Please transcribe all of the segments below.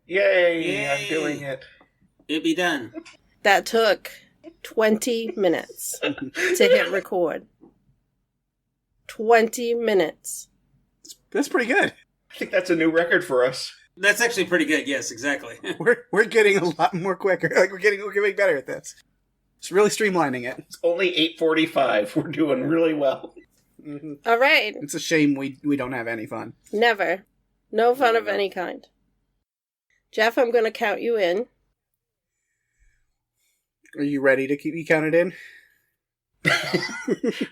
Yay! I'm doing it. It be done. That took 20 minutes to hit record. 20 minutes. That's pretty good. I think that's a new record for us. That's actually pretty good. Yes, exactly. We're getting a lot more quicker. Like we're getting better at this. It's really streamlining it. It's only 8:45. We're doing really well. Mm-hmm. All right. It's a shame we don't have any fun. Never. No fun of any kind. Jeff, I'm going to count you in. Are you ready to keep me counted in?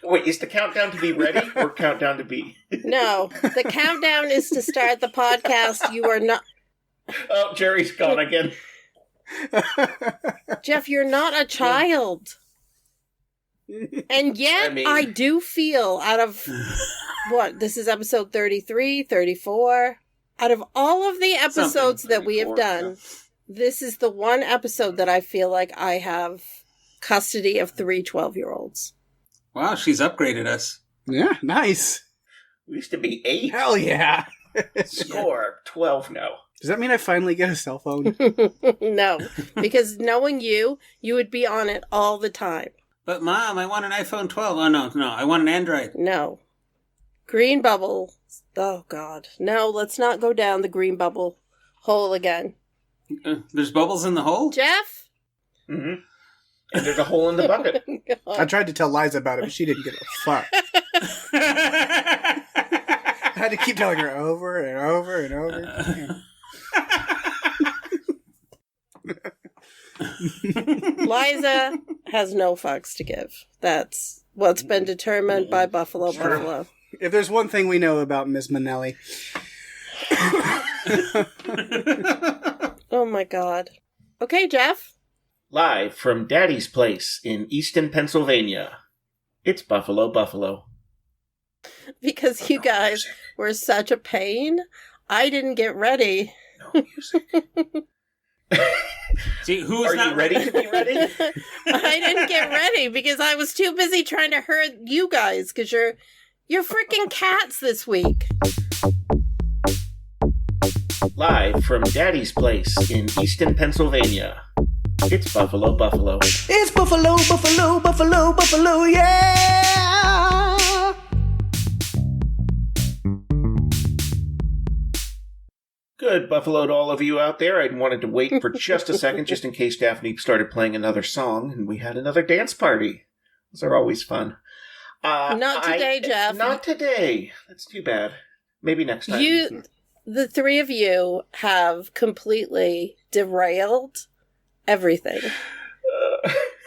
Wait, is the countdown to be ready or countdown to be? No, the countdown is to start the podcast. You are not... Oh, Jerry's gone again. Jeff, you're not a child. And yet, I do feel out of... What? This is episode 33, 34. Out of all of the episodes that we have done, this is the one episode that I feel like I have custody of 3 12-year-olds. Wow, she's upgraded us. Yeah, nice. We used to be 8. Hell yeah. Score 12 now. Does that mean I finally get a cell phone? No, because knowing you would be on it all the time. But Mom, I want an iPhone 12. Oh, no, I want an Android. No. Green bubble. Oh, God. No, let's not go down the green bubble hole again. There's bubbles in the hole? Jeff? Mm-hmm. And there's a hole in the bucket. I tried to tell Liza about it, but she didn't give a fuck. I had to keep telling her over and over and over. Liza has no fucks to give. That's what's been determined by Buffalo. If there's one thing we know about Miss Minnelli. Oh my God. Okay, Jeff. Live from Daddy's place in Easton, Pennsylvania. It's Buffalo. Because you guys were such a pain, I didn't get ready. No music. See, who's Are not you ready to be ready? I didn't get ready because I was too busy trying to herd you guys because you're freaking cats this week. Live from Daddy's place in Easton, Pennsylvania. It's Buffalo. It's Buffalo, yeah! Good Buffalo to all of you out there. I wanted to wait for just a second, just in case Daphne started playing another song, and we had another dance party. Those are always fun. Not today, Jeff. Not today. That's too bad. Maybe next time. The 3 of you have completely derailed everything.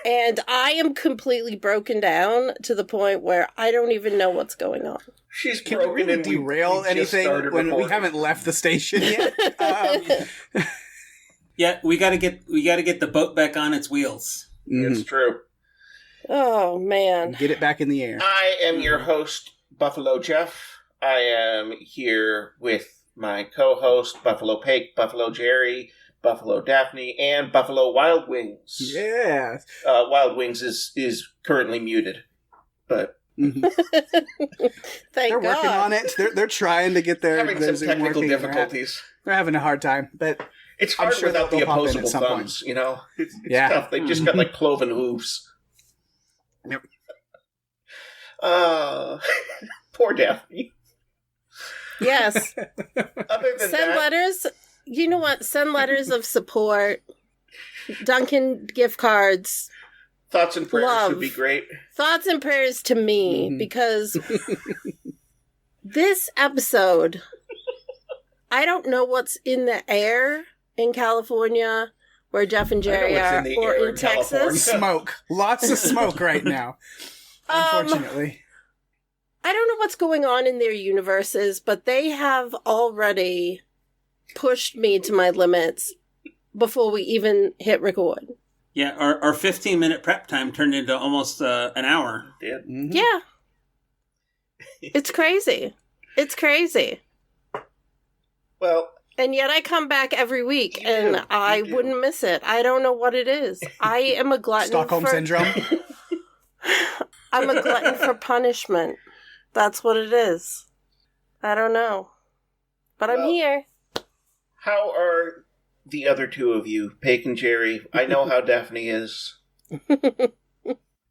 And I am completely broken down to the point where I don't even know what's going on. She's Can broken we really and derail we anything when we haven't left the station yet? Yeah, we gotta get the boat back on its wheels. It's true. Oh, man. Get it back in the air. I am your host, Buffalo Jeff. I am here with my co-host, Buffalo Pake, Buffalo Jerry, Buffalo Daphne, and Buffalo Wild Wings. Yeah. Wild Wings is currently muted, but Thank they're God. working on it. They're trying to get their having some technical difficulties. They're having a hard time, but It's hard sure without the they'll pop in opposable at some thumbs, point. you know? It's Yeah. tough. They just got like cloven hooves. Yep. Poor Daphne. Yes. Other than Send that, letters. You know what? Send letters of support. Dunkin' gift cards. thoughts and prayers Love. would be great. Thoughts and prayers to me because this episode, I don't know what's in the air in California where Jeff and Jerry what's are, in the or air in in California. Texas. smoke. Lots of smoke right now. Unfortunately. I don't know what's going on in their universes, but they have already pushed me to my limits before we even hit record. Yeah, our 15-minute prep time turned into almost an hour. Yeah. Mhm. Yeah. It's crazy. It's crazy. Well, And yet I come back every week You and do. I You do. wouldn't miss it. I don't know what it is. I am a glutton Stockholm for... Syndrome. I'm a glutton for punishment. That's what it is. I don't know. But I'm Well, here. how are the other two of you, Paige and Jerry? I know how Daphne is.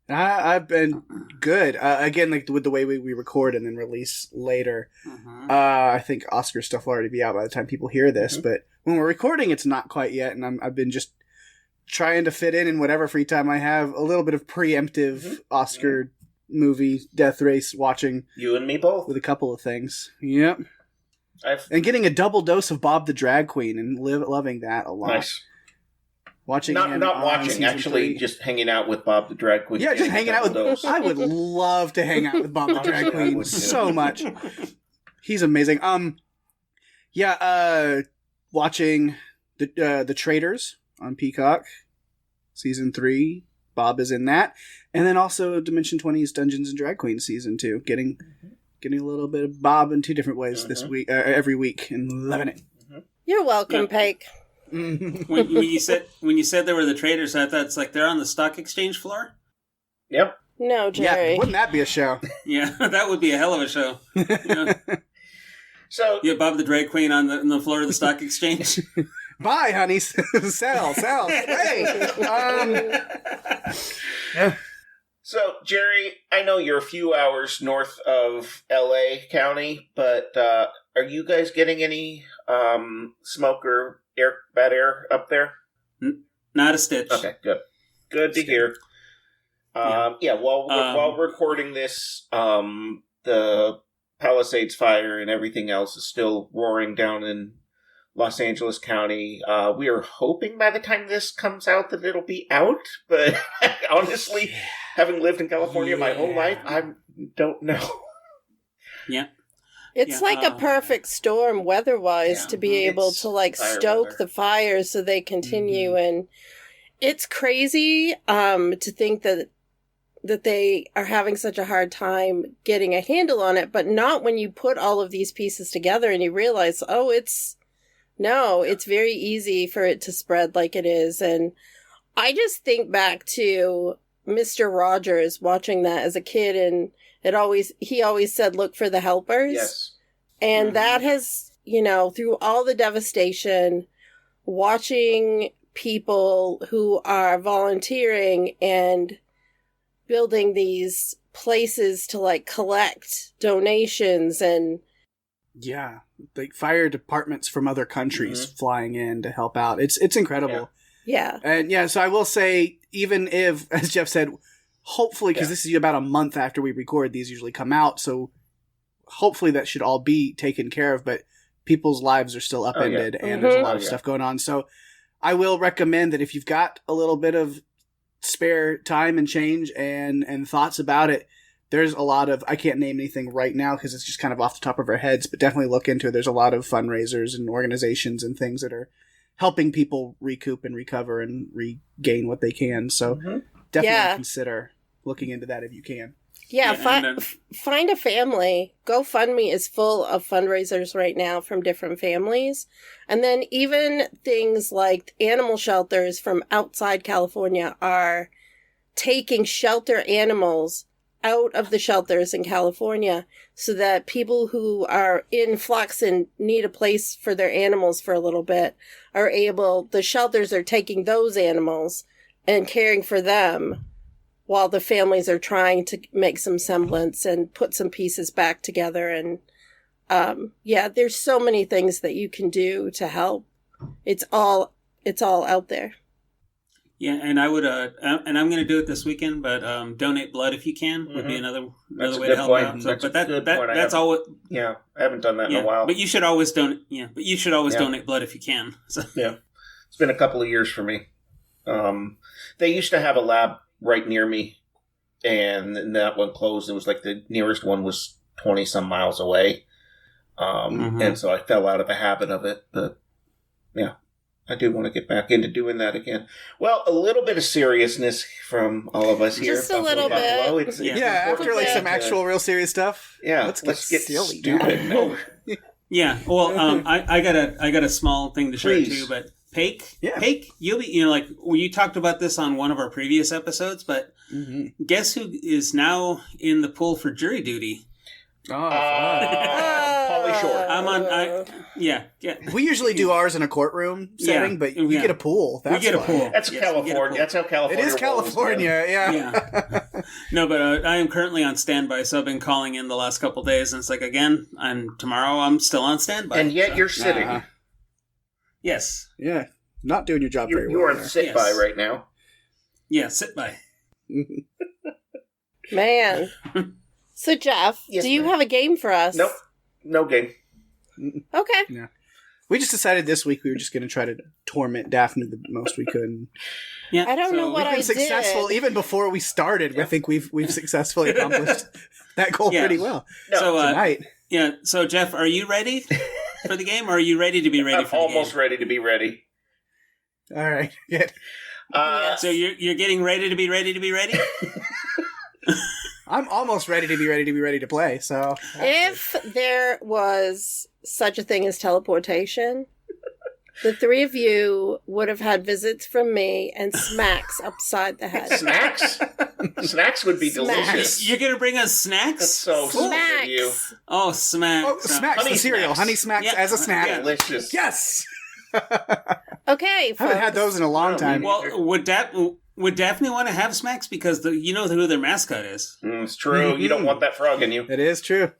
I've been good. Again, like with the way we record and then release later. Mm-hmm. I think Oscar stuff will already be out by the time people hear this. But when we're recording, it's not quite yet, and I've been just trying to fit in whatever free time I have. A little bit of preemptive Oscar movie death race watching. You and me both. With a couple of things. Yep. And getting a double dose of Bob the Drag Queen and loving that a lot. Nice. Watching not watching, actually 3. Just hanging out with Bob the Drag Queen. Yeah, just hanging out with those. I would love to hang out with Bob the Drag Queen so much. He's amazing. Watching the Traitors on Peacock, season 3. Bob is in that, and then also Dimension 20's Dungeons and Drag Queen season 2. Getting a little bit of Bob in 2 different ways this week, every week, and loving it. You're welcome, Paige. when you said there were the Traitors, I thought it's like they're on the stock exchange floor. Yep. No, Jerry. Yeah, wouldn't that be a show? Yeah, that would be a hell of a show. Yeah. So Bob the Drag Queen on the floor of the stock exchange. Buy, honey. Sell. Hey. Yeah. So, Jerry, I know you're a few hours north of LA County, but are you guys getting any smoke or bad air up there? Not a stitch. Okay, good. Good to hear. While recording this, the Palisades fire and everything else is still roaring down in Los Angeles County. We are hoping by the time this comes out that it'll be out, but honestly, having lived in California my whole life, I don't know. Yeah. It's like a perfect storm weather-wise to be able to like stoke the fires so they continue, and it's crazy to think that they are having such a hard time getting a handle on it, but not when you put all of these pieces together and you realize, it's very easy for it to spread like it is. And I just think back to Mr. Rogers watching that as a kid, and he always said, look for the helpers. Yes. And that has, through all the devastation, watching people who are volunteering and building these places to like collect donations and like fire departments from other countries flying in to help out. It's incredible. Yeah. And so I will say, even if, as Jeff said, hopefully, because this is about a month after we record, these usually come out, so hopefully that should all be taken care of, but people's lives are still upended and there's a lot of stuff going on. So I will recommend that if you've got a little bit of spare time and change and thoughts about it, there's a lot of, I can't name anything right now because it's just kind of off the top of our heads, but definitely look into it. There's a lot of fundraisers and organizations and things that are helping people recoup and recover and regain what they can. So definitely consider looking into that if you can. Yeah, find a family. GoFundMe is full of fundraisers right now from different families. And then even things like animal shelters from outside California are taking shelter animals out of the shelters in California so that people who are in flux and need a place for their animals for a little bit the shelters are taking those animals and caring for them while the families are trying to make some semblance and put some pieces back together. And there's so many things that you can do to help. It's all out there. Yeah, and I would, and I'm going to do it this weekend, but donate blood if you can would be another way to help out. So, but that's all. I haven't done that in a while. But you should always donate. Yeah, but you should always donate blood if you can. So. Yeah, it's been a couple of years for me. They used to have a lab right near me, and that one closed. It was like the nearest one was 20 some miles away, and so I fell out of the habit of it. But I do want to get back into doing that again. Well, a little bit of seriousness from all of us here. Just a little bit. After like some actual real serious stuff. Yeah, let's get silly. Stupid. No. Yeah. Well, I got a small thing to share too, but Paige, you'll be, you talked about this on one of our previous episodes, but guess who is now in the pool for jury duty? Pauly shore. I'm on. Yeah. We usually do ours in a courtroom setting, but you get a pool. We get a pool. That's California. That's how California. It is California. Yeah. No, but I am currently on standby, so I've been calling in the last couple days, and it's like again, tomorrow I'm still on standby. And yet you're sitting. Yes. Yeah. Not doing your job very well. You are on sit by right now. Yeah, sit by. Man. So, Jeff, do you have a game for us? Nope. No game. Okay. Yeah. We just decided this week we were just going to try to torment Daphne the most we could. Yeah. I don't know what we've been successful even before we started. I think we've successfully accomplished that goal pretty well. No, so tonight. Yeah. So, Jeff, are you ready for the game, or are you ready to be ready for the game? I'm almost ready to be ready. All right. Good. So you're getting ready to be ready to be ready? I'm almost ready to be ready to play. So if there was such a thing as teleportation, the three of you would have had visits from me and smacks upside the head. Snacks? Snacks would be delicious. You're gonna bring us snacks? That's so sweet of you. Oh, smacks! Oh, smacks, the cereal, honey smacks as a snack. Yeah. Delicious. Yes. Okay, I haven't had those in a long time. Well, would Daphne want to have smacks because you know who their mascot is? It's true. Mm-hmm. You don't want that frog in you. It is true.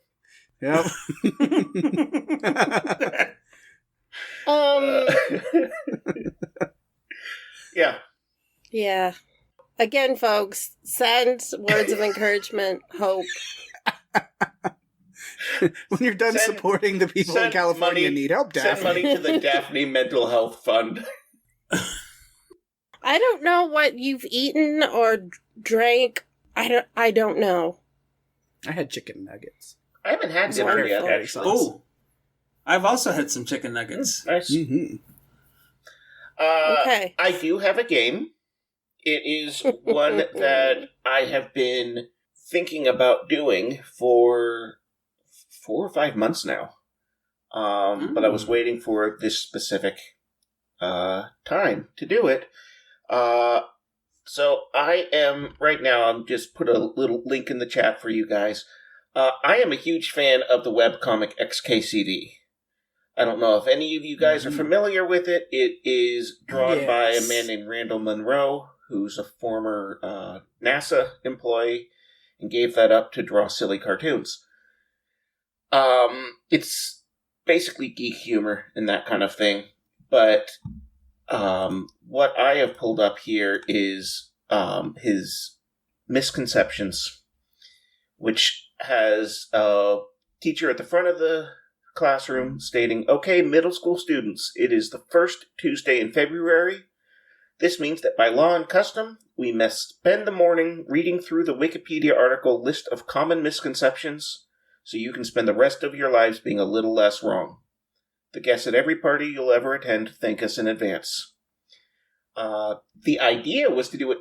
Yep. Yeah. Yeah. Again, folks, send words of encouragement, hope. When you're done supporting the people in California need help, Daphne. Send money to the Daphne Mental Health Fund. I don't know what you've eaten or drank. I don't know. I had chicken nuggets. I haven't had dinner yet, actually. Oh, I've also had some chicken nuggets. Nice. Mm-hmm. Okay. I do have a game. It is one that I have been thinking about doing for 4 or 5 months now. But I was waiting for this specific time to do it. So I am, right now, I'll just put a little link in the chat for you guys. I am a huge fan of the webcomic XKCD. I don't know if any of you guys are familiar with it. It is drawn by a man named Randall Munroe, who's a former NASA employee, and gave that up to draw silly cartoons. It's basically geek humor and that kind of thing, but what I have pulled up here is his Misconceptions, which has a teacher at the front of the classroom stating, "Okay, middle school students, it is the first Tuesday in February. This means that by law and custom, we must spend the morning reading through the Wikipedia article list of common misconceptions so you can spend the rest of your lives being a little less wrong. The guests at every party you'll ever attend thank us in advance." The idea was to do it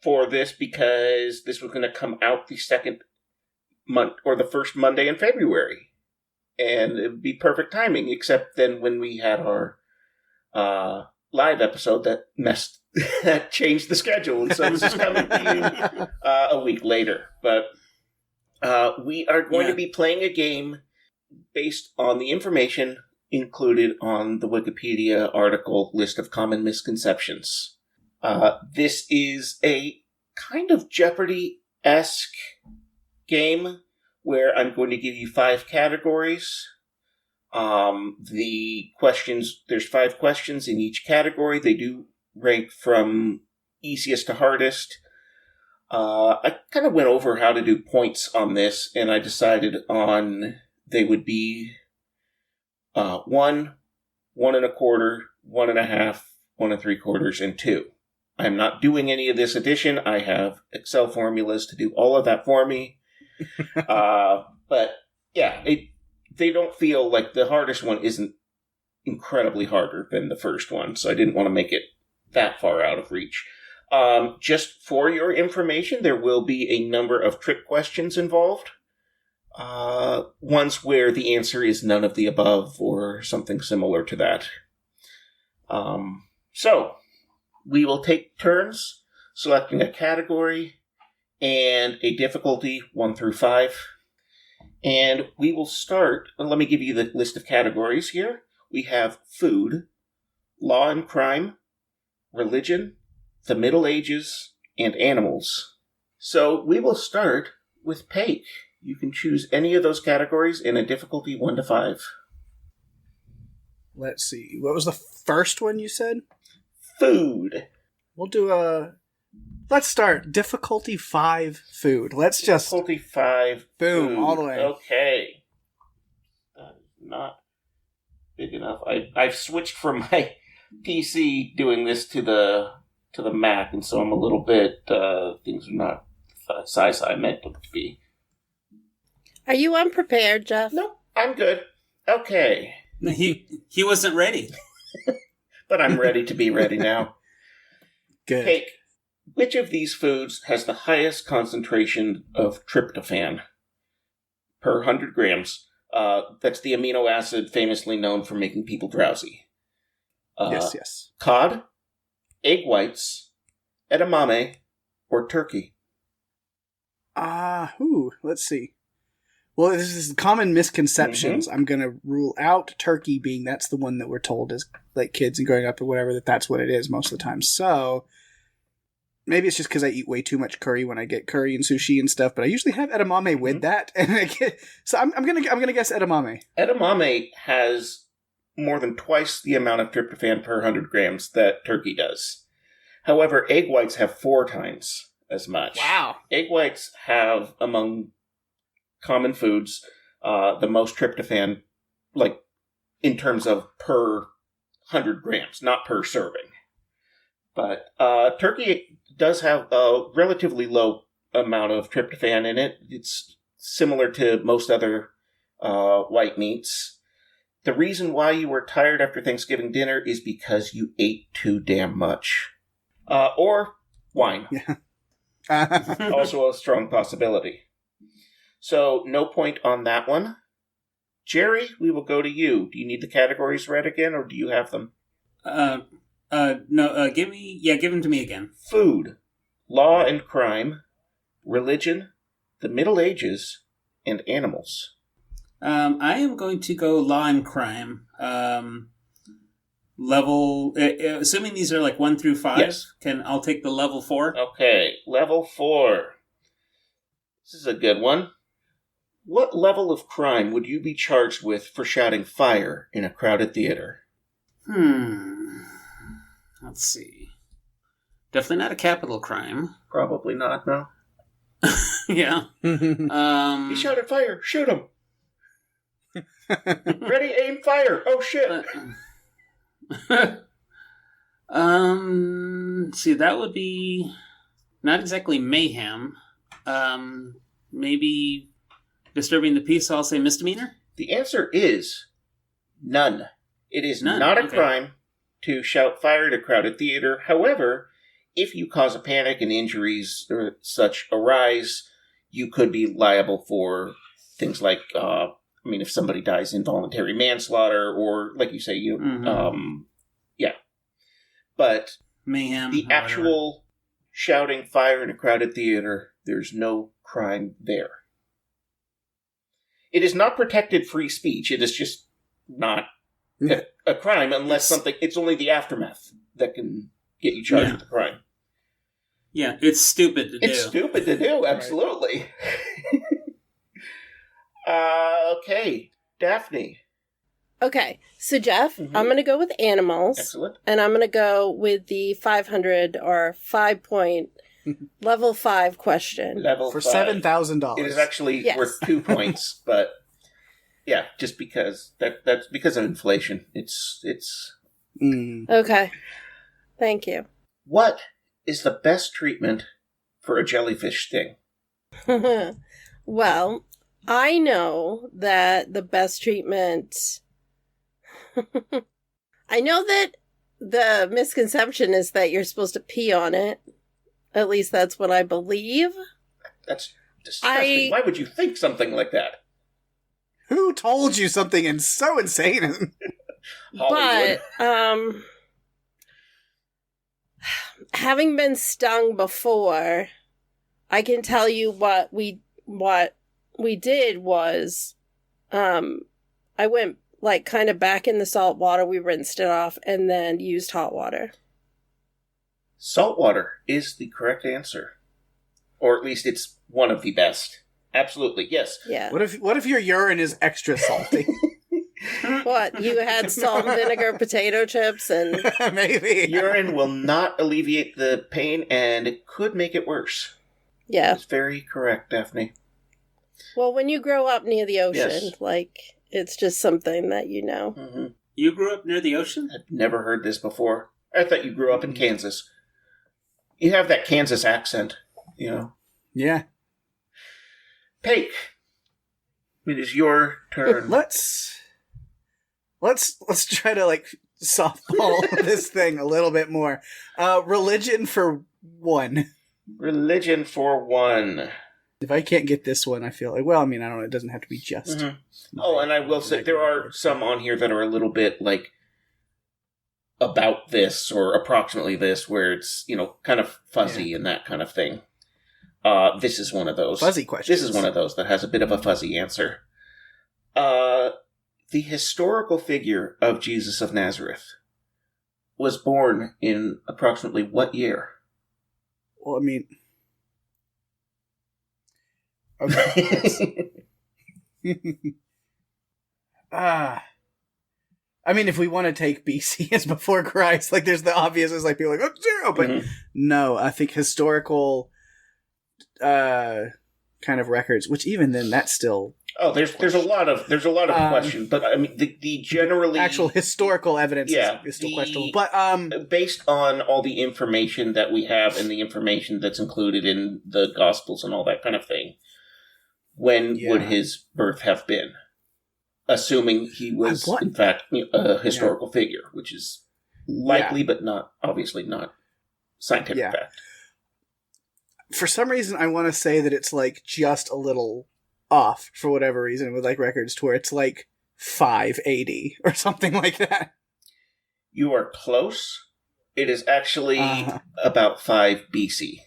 for this because this was going to come out the second month or the first Monday in February. And it would be perfect timing, except then when we had our live episode that changed the schedule. And so this is coming to you a week later. But we are going to be playing a game based on the information included on the Wikipedia article list of common misconceptions. This is a kind of Jeopardy-esque game where I'm going to give you 5 categories. The questions, there's 5 questions in each category. They do rank from easiest to hardest. I kind of went over how to do points on this, and I decided on they would be 1, 1 1/4, 1 1/2, 1 3/4, and 2. I'm not doing any of this addition. I have Excel formulas to do all of that for me. But yeah, they don't feel like the hardest one isn't incredibly harder than the first one, so I didn't want to make it that far out of reach. Just for your information, there will be a number of trick questions involved. Ones where the answer is none of the above or something similar to that. So, we will take turns selecting a category and a difficulty 1 through 5. And we will start, let me give you the list of categories here. We have food, law and crime, religion, the Middle Ages, and animals. So we will start with Paige. You can choose any of those categories in a difficulty 1 to 5. Let's see. What was the first one you said? Food. We'll do let's start. Difficulty 5, food. Let's just... Difficulty 5, boom, food. all the way. Okay. Not big enough. I've switched from my PC doing this to the Mac, and so I'm a little bit, things are not the size I meant them to be. Are you unprepared, Jeff? Nope, I'm good. Okay. He wasn't ready. But I'm ready to be ready now. Good. Cake. Which of these foods has the highest concentration of tryptophan per 100 grams? That's the amino acid famously known for making people drowsy. Yes. Cod, egg whites, edamame, or turkey? Let's see. Well, this is common misconceptions. I'm going to rule out turkey, being that's the one that we're told as like kids and growing up or whatever, that's what it is most of the time. So maybe it's just because I eat way too much curry when I get curry and sushi and stuff, but I usually have edamame with that. And so I'm gonna guess edamame. Edamame has more than twice the amount of tryptophan per 100 grams that turkey does. However, egg whites have 4 times as much. Wow. Egg whites have, among common foods, the most tryptophan, like, in terms of per 100 grams, not per serving. But turkey does have a relatively low amount of tryptophan in it. It's similar to most other white meats. The reason why you were tired after Thanksgiving dinner is because you ate too damn much. Or wine. Yeah. Also a strong possibility. So, no point on that one. Jerry, we will go to you. Do you need the categories read again, or do you have them? No, give them to me again. Food, law and crime, religion, the Middle Ages, and animals. I am going to go law and crime. Level, assuming these are like 1 through 5, yes. I'll take the level 4. Okay, level 4. This is a good one. What level of crime would you be charged with for shouting fire in a crowded theater? Let's see. Definitely not a capital crime. Probably not, no. Yeah. He shouted fire. Shoot him. Ready, aim, fire. Oh, shit. See, that would be not exactly mayhem. Maybe disturbing the peace, so I'll say misdemeanor? The answer is none. It is none. Not a crime to shout fire at a crowded theater. However, if you cause a panic and injuries or such arise, you could be liable for things like, if somebody dies involuntary manslaughter, or like you say, yeah. But mayhem, the actual shouting fire in a crowded theater, there's no crime there. It is not protected free speech. It is just not a crime unless it's only the aftermath that can get you charged with the crime. Yeah, it's stupid to do. It's stupid to do, absolutely. Okay, Daphne. Okay, so Jeff, I'm going to go with animals. Excellent. And I'm going to go with the 500 or 5-point level 5 question. Level for 5. $7,000. It is actually worth 2 points, but yeah, just because that's because of inflation. It's. Okay, thank you. What is the best treatment for a jellyfish sting? Well, I know that the best treatment... I know that the misconception is that you're supposed to pee on it. At least that's what I believe. That's disgusting. Why would you think something like that? Who told you something so insane? Hollywood. But, having been stung before, I can tell you what we did was, I went like kind of back in the salt water. We rinsed it off and then used hot water. Salt water is the correct answer. Or at least it's one of the best. Absolutely, yes. Yeah. What if your urine is extra salty? What? You had salt and vinegar potato chips and... Maybe. Urine will not alleviate the pain, and it could make it worse. Yeah. That's very correct, Daphne. Well, when you grow up near the ocean, Yes. like, it's just something that you know. Mm-hmm. You grew up near the ocean? I've never heard this before. I thought you grew up in Kansas. You have that Kansas accent, you know. Yeah. Paige, it is your turn. Let's try to like softball this thing a little bit more. Religion for 1. Religion for 1. If I can't get this one, I feel like, well, I mean, I don't know. It doesn't have to be just. Mm-hmm. Oh, and I will say there are some on here that are a little bit like about this or approximately this, where it's, you know, kind of fuzzy and that kind of thing. This is one of those. Fuzzy questions. This is one of those that has a bit of a fuzzy answer. The historical figure of Jesus of Nazareth was born in approximately what year? Well, I mean... Okay. I mean, if we want to take BC as before Christ, like there's the obvious, is like people are like, oh, 0, but no, I think historical kind of records, which even then that's still there's a lot of questions, but I mean the generally actual historical evidence is still questionable. But based on all the information that we have and the information that's included in the Gospels and all that kind of thing, when would his birth have been? Assuming he was, in fact, a historical figure, which is likely, but not obviously not scientific fact. For some reason, I want to say that it's like just a little off for whatever reason with like records to where it's like 580 or something like that. You are close. It is actually about 5 BC.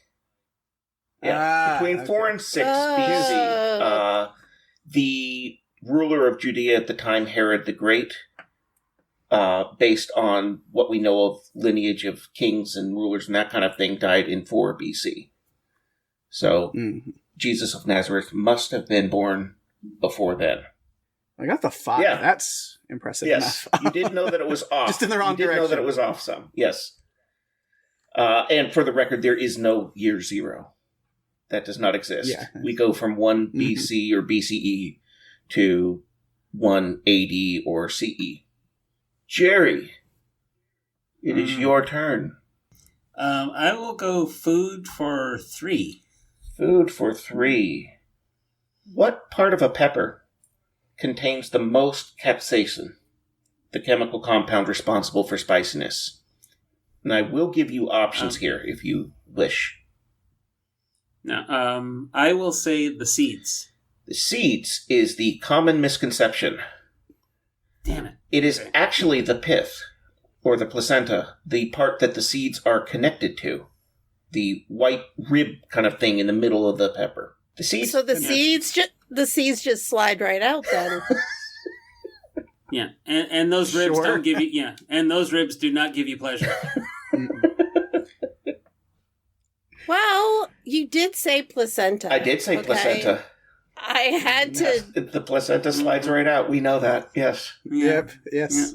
Yeah, between 4 and 6 BC. The ruler of Judea at the time, Herod the Great, based on what we know of lineage of kings and rulers and that kind of thing, died in 4 BC. So, Jesus of Nazareth must have been born before then. I got the 5. Yeah. That's impressive enough. You did know that it was off. Just in the wrong direction. You did know that it was off some, yes. And for the record, there is no year 0. That does not exist. Yeah. We go from 1 BC or BCE to 1 AD or CE. Jerry, it is your turn. I will go food for 3. Food for 3. What part of a pepper contains the most capsaicin, the chemical compound responsible for spiciness? And I will give you options here if you wish. No, I will say the seeds. The seeds is the common misconception. Damn it. It is actually the pith, or the placenta, the part that the seeds are connected to. The white rib kind of thing in the middle of the pepper. The seeds. So the seeds just slide right out then. Yeah, and those ribs don't give you. Yeah, and those ribs do not give you pleasure. Well, you did say placenta. I did say placenta. I had to. Yes, the placenta slides right out. We know that. Yes. Yeah. Yep. Yes.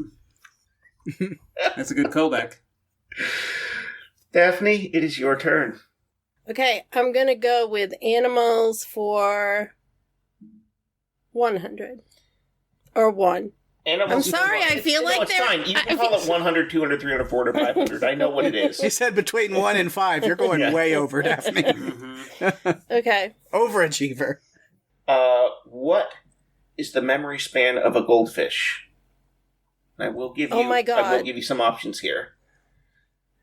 Yeah. That's a good callback. Daphne, it is your turn. Okay, I'm going to go with animals for 100. Or 1. Animals. I'm sorry, I feel like it's fine. You can call it 100, 200, 300, 400, 500. I know what it is. You said between 1 and 5. You're going way over, Daphne. Okay. Overachiever. What is the memory span of a goldfish? I will give you. Oh my God. I will give you some options here.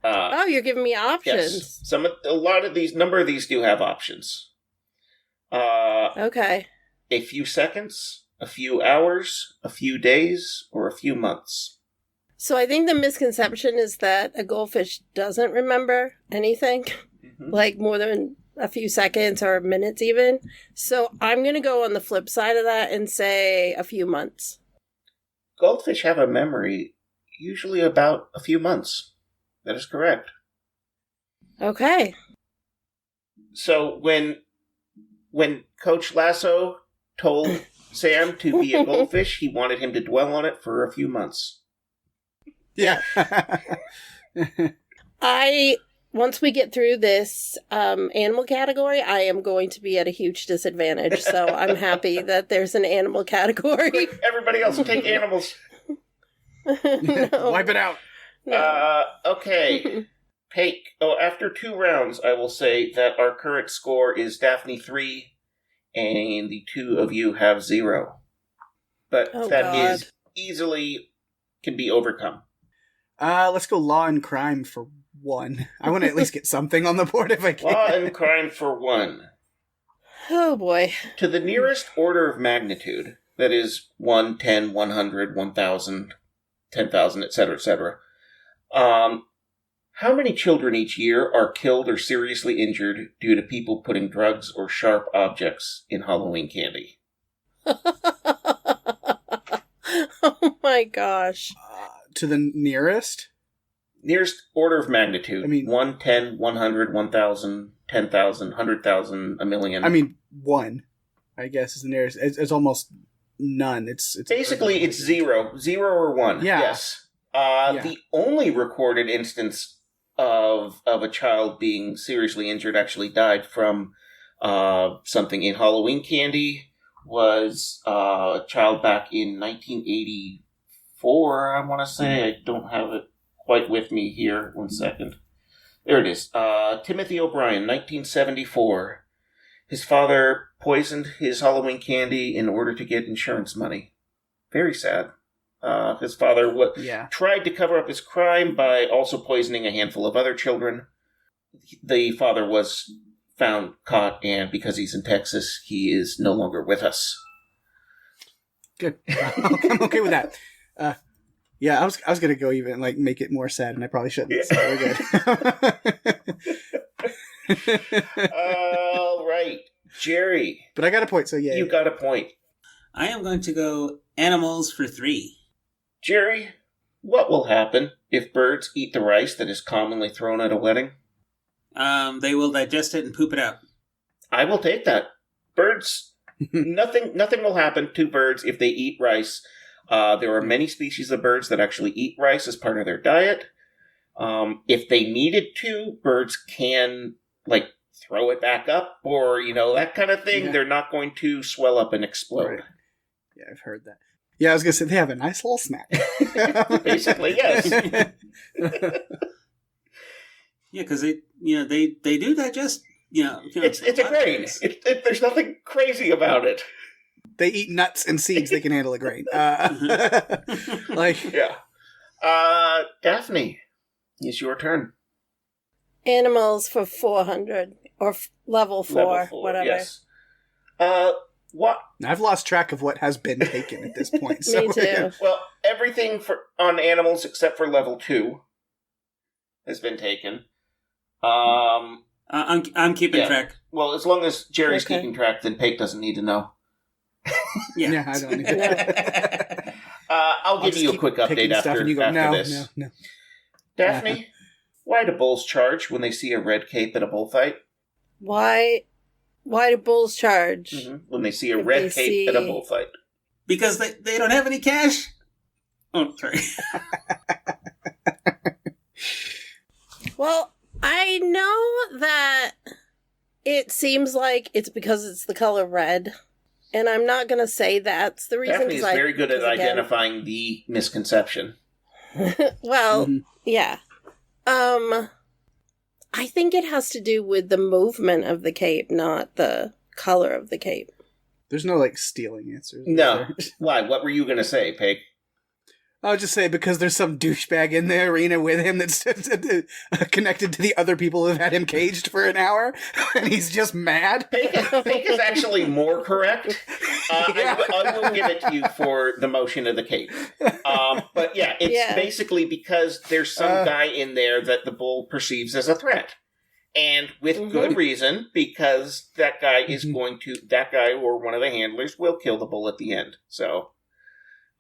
You're giving me options. Yes. Number of these do have options. Okay. A few seconds, a few hours, a few days, or a few months. So I think the misconception is that a goldfish doesn't remember anything, like more than a few seconds or minutes even. So I'm going to go on the flip side of that and say a few months. Goldfish have a memory usually about a few months. That is correct. Okay. So when Coach Lasso told Sam to be a goldfish, he wanted him to dwell on it for a few months. Yeah. Once we get through this animal category, I am going to be at a huge disadvantage. So I'm happy that there's an animal category. Everybody else will take animals. No. Wipe it out. No. Okay. Pake. Oh, after 2 rounds, I will say that our current score is Daphne 3, and the 2 of you have 0. But that is easily can be overcome. Let's go law and crime for 1. I want to at least get something on the board if I can. Law and crime for 1. Oh, boy. To the nearest order of magnitude, that is 1, 10, 100, 1,000, 10,000, etc., etc., how many children each year are killed or seriously injured due to people putting drugs or sharp objects in Halloween candy? Oh, my gosh. To the nearest? Nearest order of magnitude. I mean, 1, 10, 100, 1,000, 10,000, 100,000, a million. I mean, 1, I guess, is the nearest. It's almost none. It's basically, it's 0. 0 or 1. Yeah. Yes. The only recorded instance of a child being seriously injured, actually died from something in Halloween candy, was a child back in 1984, I want to say. I don't have it quite with me here. 1 second. There it is. Timothy O'Brien, 1974. His father poisoned his Halloween candy in order to get insurance money. Very sad. His father tried to cover up his crime by also poisoning a handful of other children. The father was found, caught, and because he's in Texas, he is no longer with us. Good. I'm okay with that. Yeah, I was gonna go even make it more sad, and I probably shouldn't. Yeah. So we're good. All right, Jerry. But I got a point, so yeah. You got a point. I am going to go animals for 3. Jerry, what will happen if birds eat the rice that is commonly thrown at a wedding? They will digest it and poop it out. I will take that. Birds, nothing will happen to birds if they eat rice. There are many species of birds that actually eat rice as part of their diet. If they needed to, birds can, throw it back up or, that kind of thing. Yeah. They're not going to swell up and explode. Right. Yeah, I've heard that. Yeah, I was going to say, they have a nice little snack. Basically, yes. Yeah, because they do digest, It's a grain. There's nothing crazy about it. They eat nuts and seeds. They can handle a grain. Yeah. Daphne, it's your turn. Animals for 400 or level 4, whatever. Yes. What? I've lost track of what has been taken at this point. So. Me too. Well, everything on animals except for level 2 has been taken. I'm keeping track. Well, as long as Jerry's keeping track, then Pate doesn't need to know. Yeah, I don't need to. I'll give you a quick update after this. No. Daphne, why do bulls charge when they see a red cape at a bullfight? Why do bulls charge? Mm-hmm. When they see a red cape at a bullfight. Because they don't have any cash? Oh, sorry. Well, I know that it seems like it's because it's the color red. And I'm not going to say that's the reason. Daphne is very good at identifying the misconception. Well, yeah. I think it has to do with the movement of the cape, not the color of the cape. There's no, stealing answers. No. Why? What were you going to say, Peg? I'll just say because there's some douchebag in the arena with him that's connected to the other people who've had him caged for an hour, and he's just mad. Peg is actually more correct. I will give it to you for the motion of the cape. But it's basically because there's some guy in there that the bull perceives as a threat. And with good reason, because that guy or one of the handlers will kill the bull at the end. So,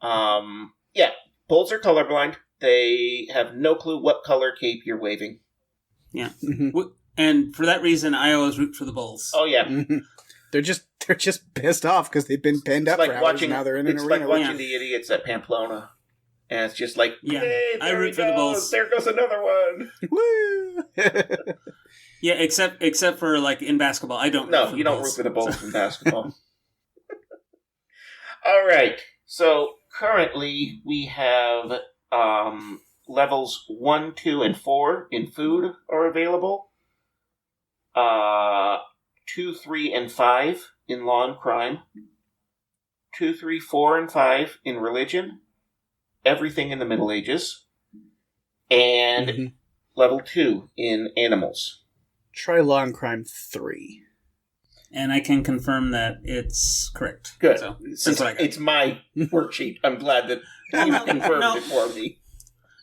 bulls are colorblind. They have no clue what color cape you're waving. Yeah. And for that reason, I always root for the bulls. Oh, yeah. They're just pissed off because they've been pinned up for hours, now they're in an arena. It's like watching the idiots at Pamplona. And it's just like, hey, I root for the bulls. There goes another one. Woo! Yeah, except for like in basketball, I don't. No, you don't root for the bulls in basketball. All right. So currently we have levels 1, 2, and 4 in food are available. 2, 3, and 5 in law and crime. 2, 3, 4, and 5 in religion. Everything in the Middle Ages. And level 2 in animals. Try Law and Crime 3. And I can confirm that it's correct. Good. So, it's my worksheet. I'm glad that you confirmed it for me.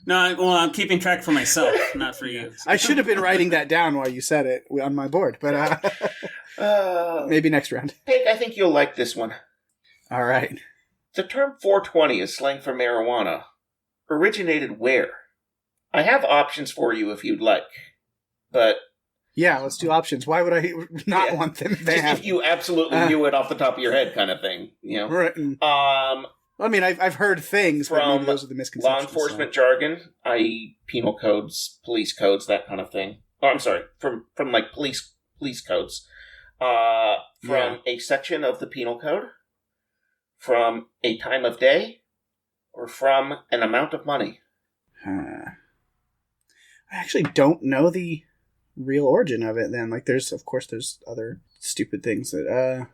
No, I'm keeping track for myself, not for you. I should have been writing that down while you said it on my board, but maybe next round. Pig, I think you'll like this one. All right. The term 420 is slang for marijuana. Originated where? I have options for you if you'd like, but... Yeah, let's do options. Why would I not want them to have? If you absolutely knew it off the top of your head kind of thing, you know? Right. I mean, I've heard things, but maybe those are the misconceptions. Law enforcement jargon, i.e. penal codes, police codes, that kind of thing. Oh, I'm sorry, from like police codes. From a section of the penal code, from a time of day, or from an amount of money. I actually don't know the real origin of it then. Like, there's other stupid things that,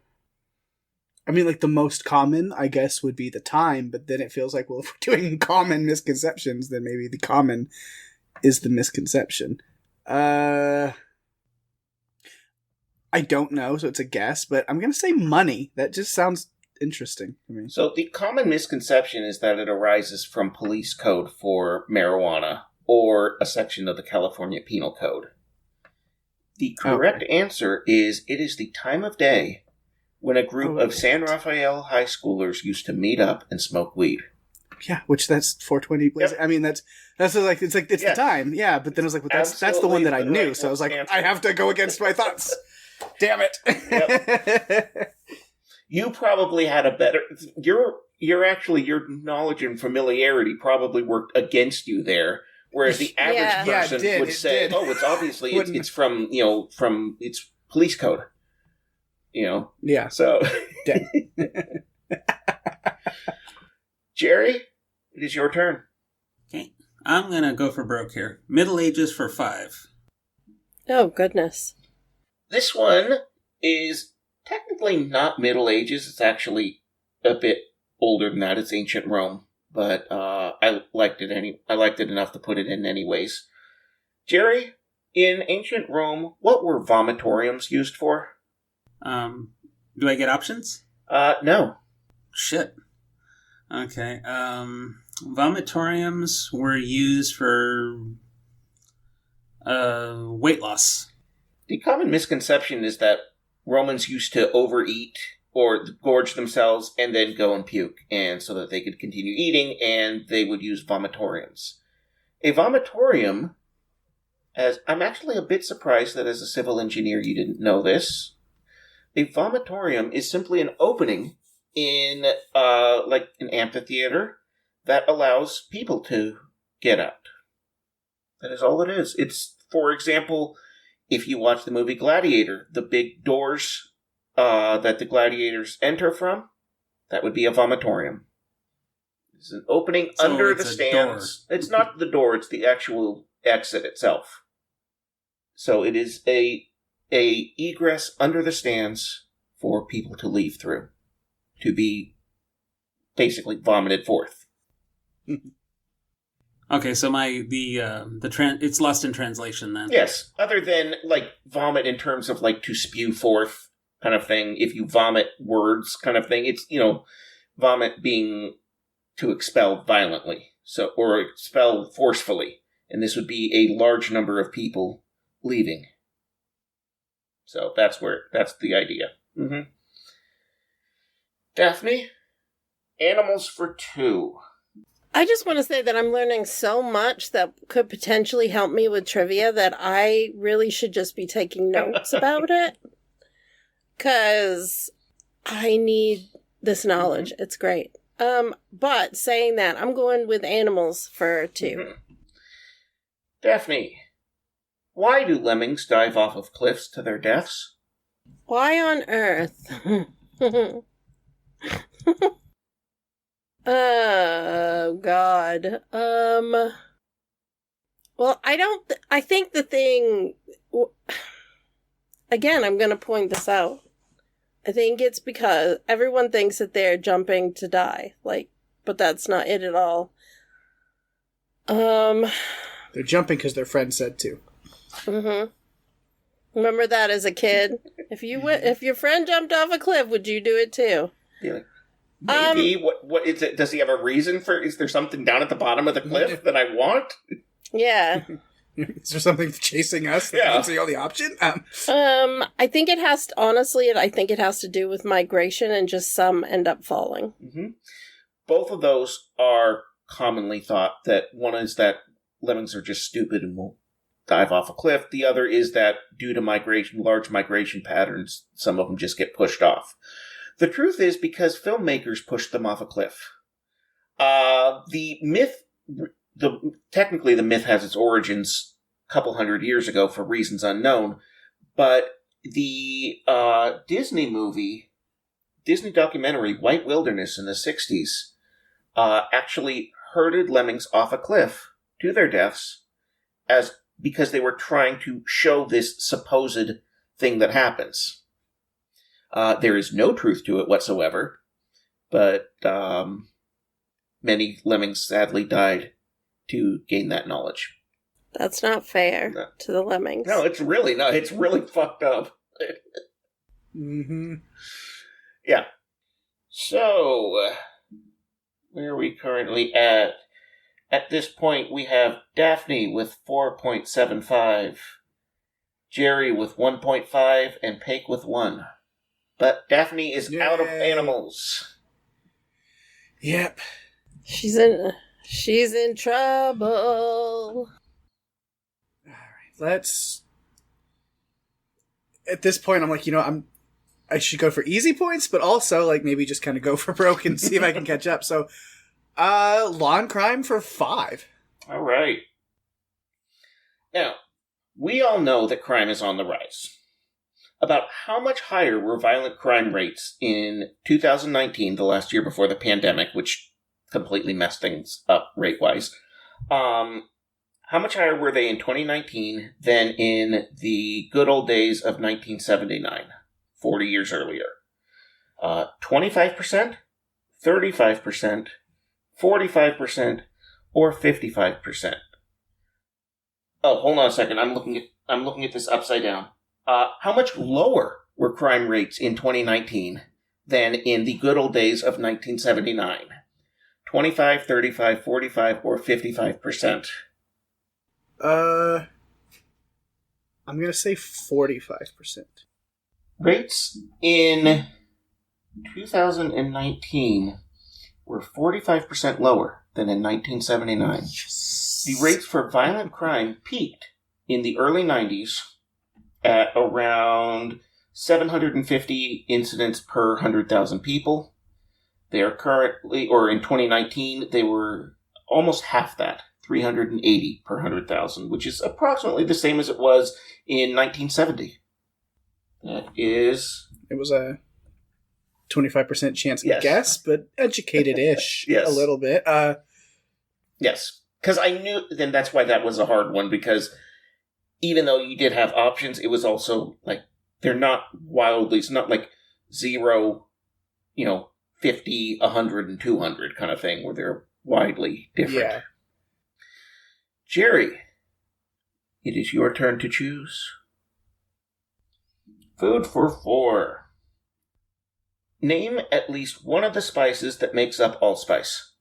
I mean, like, the most common, I guess, would be the time, but then it feels like, well, if we're doing common misconceptions, then maybe the common is the misconception. I don't know, so it's a guess, but I'm going to say money. That just sounds interesting to me. So the common misconception is that it arises from police code for marijuana or a section of the California Penal Code. The correct answer is it is the time of day when a group of San Rafael high schoolers used to meet up and smoke weed. Yeah, which that's 420. Yep. I mean, it's the time. Yeah, but then I was like, well, that's the one that I knew. So I was like, answer. I have to go against my thoughts. Damn it. Yep. You probably had a better. Your knowledge and familiarity probably worked against you there. Whereas the average person would say, "Oh, it's obviously it's from it's police code." You know, yeah. So, Jerry, it is your turn. Okay, I'm gonna go for broke here. Middle Ages for 5. Oh goodness! This one is technically not Middle Ages. It's actually a bit older than that. It's ancient Rome. But I liked it I liked it enough to put it in anyways. Jerry, in ancient Rome, what were vomitoriums used for? Do I get options? No. Shit. Okay. Vomitoriums were used for weight loss. The common misconception is that Romans used to overeat or gorge themselves and then go and puke, and so that they could continue eating, and they would use vomitoriums. A vomitorium, I'm actually a bit surprised that as a civil engineer you didn't know this. A vomitorium is simply an opening in, like an amphitheater that allows people to get out. That is all it is. It's, for example, if you watch the movie Gladiator, the big doors that the gladiators enter from, that would be a vomitorium. It's an opening under the stands. It's not the door, it's the actual exit itself. So it is a egress under the stands for people to leave through, to be basically vomited forth. Okay, so it's lost in translation then. Yes, other than like vomit in terms of like to spew forth kind of thing. If you vomit words kind of thing, it's, vomit being to expel violently, so, or expel forcefully. And this would be a large number of people leaving. So that's the idea. Mm-hmm. Daphne, animals for 2. I just want to say that I'm learning so much that could potentially help me with trivia that I really should just be taking notes about it. Because I need this knowledge. It's great. But saying that, I'm going with animals for 2. Mm-hmm. Daphne, why do lemmings dive off of cliffs to their deaths? Why on earth? Oh, God. Well, I think the thing... Again, I'm going to point this out. I think it's because everyone thinks that they're jumping to die. But that's not it at all. They're jumping because their friend said to. Mm-hmm. Remember that as a kid? If your friend jumped off a cliff, would you do it too? Yeah. Maybe. What is it? Does he have a reason for? Is there something down at the bottom of the cliff that I want? Yeah. Is there something chasing us? That yeah. Is the only option? I think it has to, honestly, I think it has to do with migration and just some end up falling. Mm-hmm. Both of those are commonly thought. That one is that lemmings are just stupid and will dive off a cliff. The other is that due to large migration patterns, some of them just get pushed off. The truth is because filmmakers pushed them off a cliff. Technically the myth has its origins a couple hundred years ago for reasons unknown, but the Disney documentary White Wilderness in the 60s actually herded lemmings off a cliff to their deaths because they were trying to show this supposed thing that happens. There is no truth to it whatsoever, but many lemmings sadly died to gain that knowledge. That's not fair to the lemmings. No, it's really not. It's really fucked up. Mm-hmm. Yeah. So, where are we currently at? At this point, we have Daphne with 4.75, Jerry with 1.5, and Paik with 1. But Daphne is out of animals. Yep. She's in trouble. All right, at this point, I'm like, I should go for easy points, but also maybe just kind of go for broke and see if I can catch up. So, law and crime for 5. All right. Now, we all know that crime is on the rise. About how much higher were violent crime rates in 2019, the last year before the pandemic, which completely messed things up rate-wise? How much higher were they in 2019 than in the good old days of 1979, 40 years earlier? 25%, 35%, 45%, or 55%? Oh, hold on a second. I'm looking at this upside down. How much lower were crime rates in 2019 than in the good old days of 1979? 25, 35, 45, or 55%? I'm going to say 45%. Rates in 2019 were 45% lower than in 1979. Yes. The rates for violent crime peaked in the early 90s at around 750 incidents per 100,000 people. They are currently, or in 2019, they were almost half that, 380 per 100,000, which is approximately the same as it was in 1970. That is... It was a 25% chance of guess, but educated-ish a little bit. Yes, because I knew, then that's why that was a hard one, because even though you did have options, it was also, they're not wildly, it's not like 0, 50, 100, and 200 kind of thing, where they're widely different. Yeah. Jerry, it is your turn to choose. Food for 4. Name at least one of the spices that makes up allspice.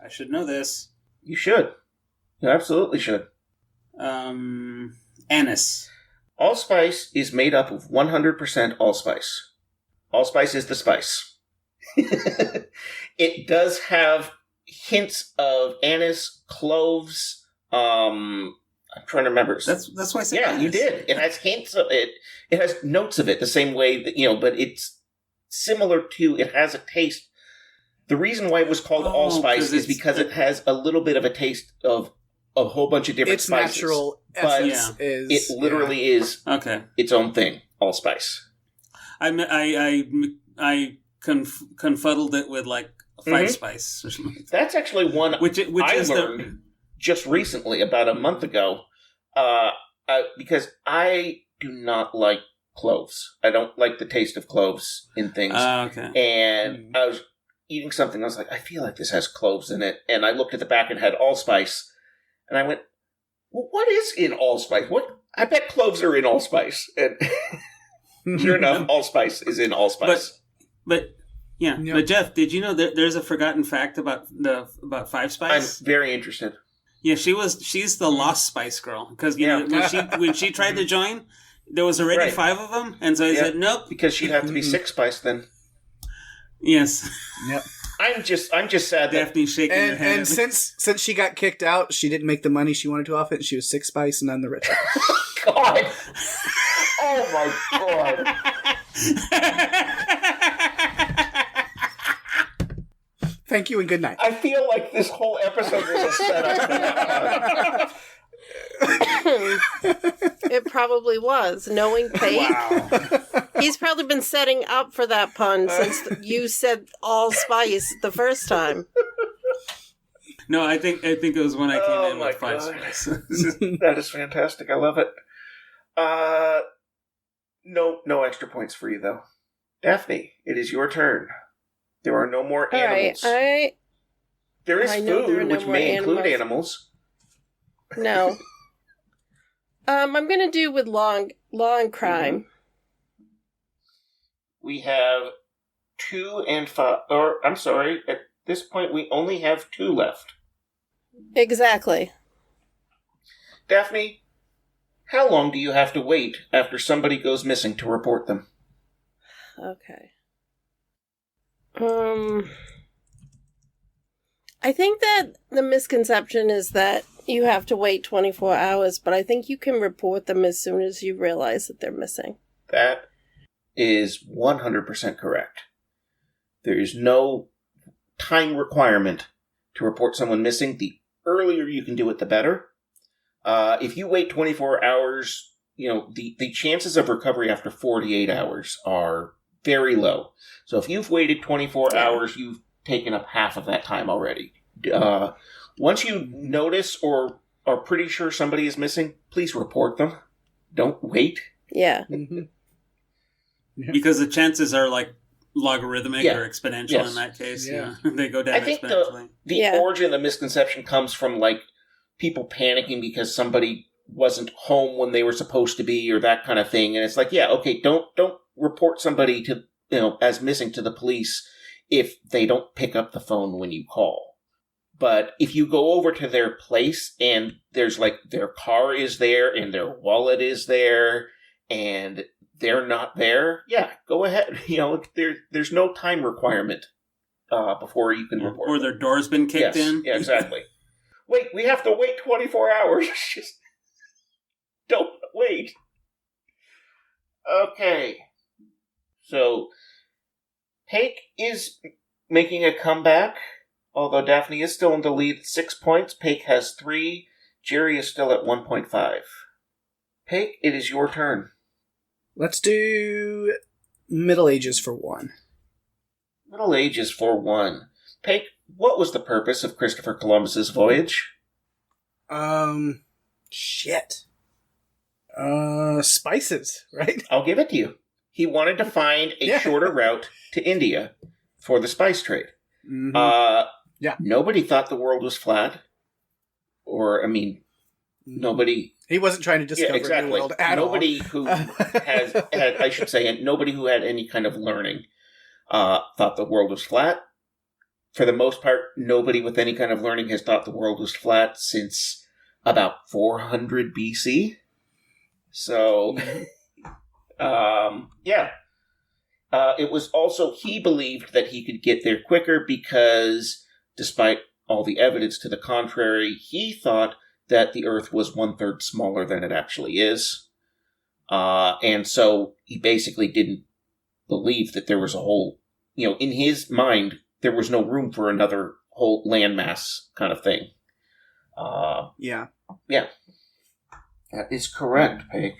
I should know this. You should. You absolutely should. Anise. Allspice is made up of 100% allspice. Allspice is the spice. It does have hints of anise, cloves. I'm trying to remember. That's why I said anise. You did. It has hints of it. It has notes of it the same way that, but it's similar to, it has a taste. The reason why it was called allspice is because it has a little bit of a taste of a whole bunch of different spices. Its natural essence is... It literally is its own thing, allspice. I confuddled it with like five spice or something. That's actually one which I learned just recently, about a month ago, because I do not like cloves. I don't like the taste of cloves in things. And I was eating something, I was like, I feel like this has cloves in it. And I looked at the back and it had allspice. And I went, well, what is in allspice? I bet cloves are in allspice. And sure enough, allspice is in allspice. But Jeff, did you know that there's a forgotten fact about Five Spice? I'm very interested. Yeah, she's the lost Spice Girl, because when she tried to join, there was already 5 of them, and so he said nope, because she'd have to be 6 Spice then. Yes. Yep. I'm just sad that Daphne's shaking her head. And since she got kicked out, she didn't make the money she wanted to off it, and she was 6 Spice and none the richer. God. Oh my God. Thank you and good night. I feel like this whole episode was a setup for that. It probably was. Knowing Pate, he's probably been setting up for that pun since you said allspice the first time. No, I think it was when I came in with 5 Spice. That is fantastic. I love it. No extra points for you though. Daphne, it is your turn. There are no more animals. Right, there is food, which may include animals. No. I'm going to do with law and crime. We have 2 and 5. Or, I'm sorry, at this point we only have 2 left. Exactly. Daphne, how long do you have to wait after somebody goes missing to report them? Okay. I think that the misconception is that you have to wait 24 hours, but I think you can report them as soon as you realize that they're missing. That is 100% correct. There is no time requirement to report someone missing. The earlier you can do it, the better. If you wait 24 hours, the chances of recovery after 48 hours are very low. So if you've waited 24 hours, you've taken up half of that time already. Once you notice or are pretty sure somebody is missing, please report them. Don't wait. Yeah. Because the chances are like logarithmic or exponential in that case. Yeah. They go down exponentially. The origin of the misconception comes from like people panicking because somebody wasn't home when they were supposed to be or that kind of thing. And it's like, don't report somebody to as missing to the police if they don't pick up the phone when you call. But if you go over to their place and there's like their car is there and their wallet is there and they're not there, go ahead. There's no time requirement before you can report. Or their door's been kicked in. Yeah, exactly. Wait, we have to wait 24 hours. Just don't wait. Okay. So, Hake is making a comeback, although Daphne is still in the lead at 6 points. Pake has 3. Jerry is still at 1.5. Pake, it is your turn. Let's do Middle Ages for 1. Middle Ages for 1. Pake, what was the purpose of Christopher Columbus's voyage? Spices, right? I'll give it to you. He wanted to find a shorter route to India for the spice trade. Mm-hmm. Nobody thought the world was flat. Nobody... He wasn't trying to discover the New World at nobody all. Who has had, I should say, and nobody who had any kind of learning thought the world was flat. For the most part, nobody with any kind of learning has thought the world was flat since about 400 BC. So, yeah. It was also, he believed that he could get there quicker because, despite all the evidence to the contrary, he thought that the Earth was 1/3 smaller than it actually is. And so he basically didn't believe that there was a whole, in his mind, there was no room for another whole landmass kind of thing. Yeah. Yeah. That is correct, Peg.